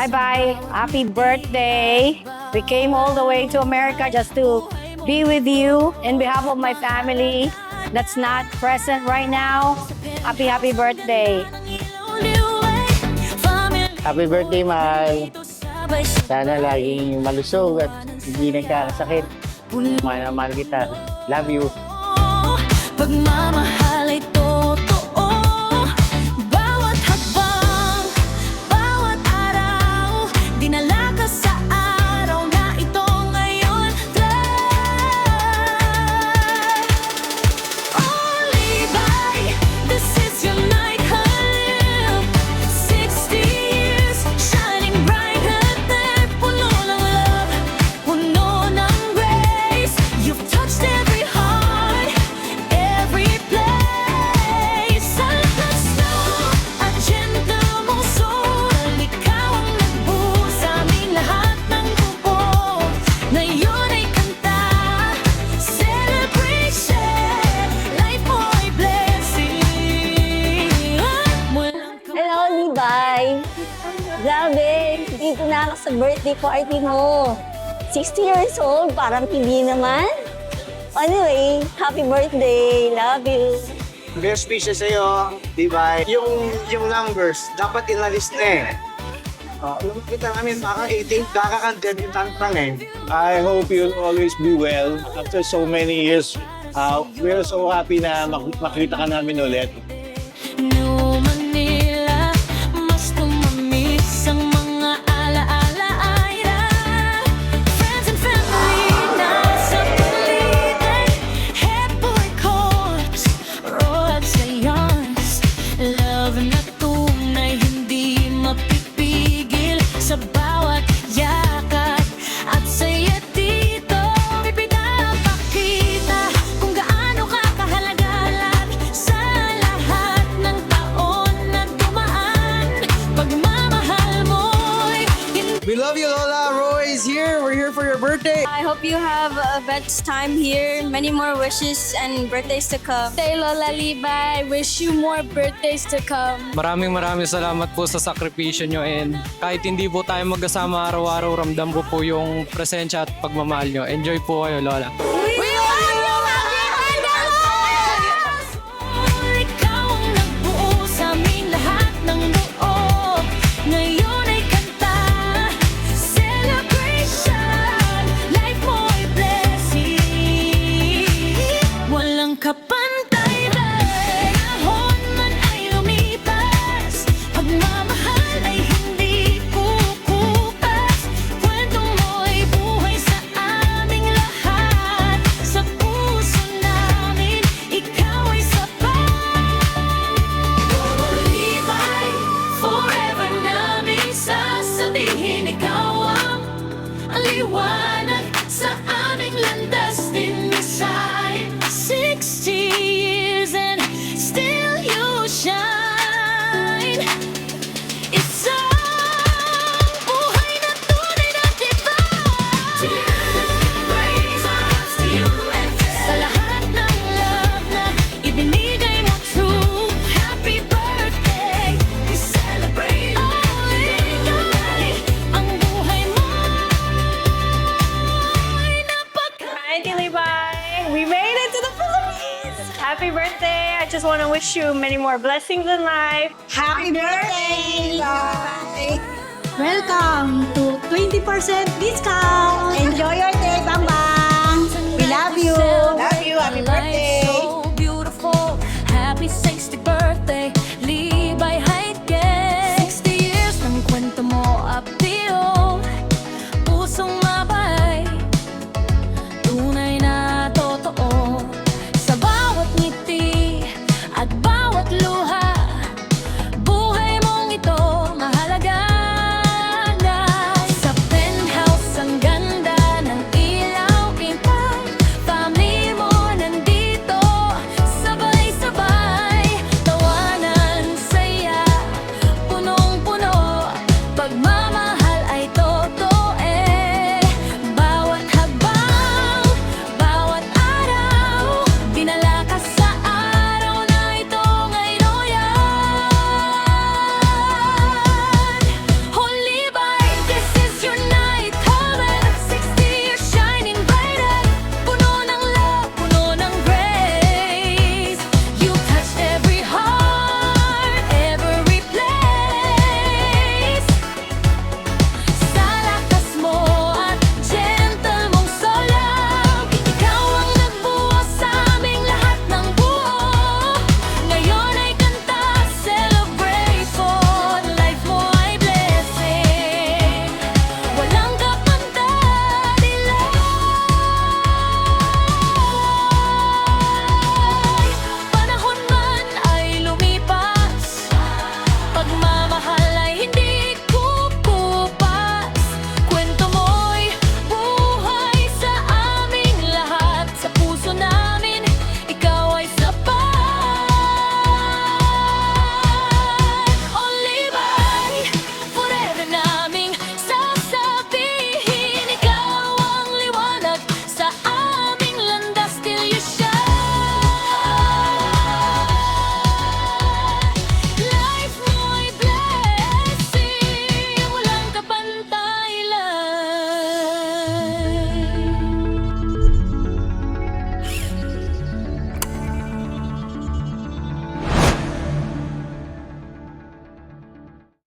Bye-bye. Happy birthday. We came all the way to America just to be with you in behalf of my family that's not present right now. Happy birthday. Happy birthday, mahal. Sana laging malusog at hindi nagkakasakit. Mahal na mahal kita. Love you. Pagmamahal ay totoo. Bawat hakbang, bawat araw, dinala ka sa araw na ito ngayon. Only by this is your night, Halil. 60 years, shining bright and there. Puno ng love, puno ng grace. You've touched every heart, every place. Sa lakas ng agenda mong soul, ikaw ang nagbuo sa aming lahat ng buo. Ngayon ay kanta, celebration. Life mo ay blessing. Hello, Libay! Grabe, dito na ako sa birthday party mo. 60 years old, parang hindi naman. Anyway, happy birthday. Love you. Best wishes sa'yo, di ba? Yung numbers, dapat inalis na eh. Lumapit na kami, baka 18, kakakantin yung tantang eh. I hope you'll always be well. After so many years, we're so happy na makita ka namin ulit. New Manila, mas tumamis ang mga alaala ay friends and family nasa paligid. Head boy courts, road sayons. Love na tunay, hindi mapipigil sa bawat yakap at saya dito. Pinapakita kung gaano ka kahalaga sa lahat ng taon na dumaan. Pagmamahal mo'y We love you, Lola. Roy is here. We're here for your birthday. I hope you have a best time here. Many more wishes and birthdays to come. Say Lola Liba, I wish you more birthdays to come. Maraming salamat po sa sakripisyo nyo, and kahit hindi po tayo magkasama araw-araw, ramdam ko po yung presensya at pagmamahal nyo. Enjoy po kayo, Lola. ikaw ang nagbuo sa aming lahat ng buo. Ngayon ay kanta, celebration. Life mo ay blessing. Walang kapantay, panahon man ay lumipas. Pagmamahal ay hindi kukupas. Kwento mo ay buhay sa aming lahat. Sa puso namin, ikaw ay sapat. Libay, forever namin sasabihin, ikaw ang liwanag sa aming landas din shine. 60 years and still you shine. Isang buhay na tunay na divine. Raise our hearts to you and sa lahat ng love na ibinigay mo true. Happy birthday, we celebrate. Ang buhay mo ay Auntie Libay, we made it to the Philippines. Happy birthday. I just want to wish you many more blessings in life. Happy birthday! Bye! Welcome to 20% discount! Enjoy your day, Bang Bang! We love you!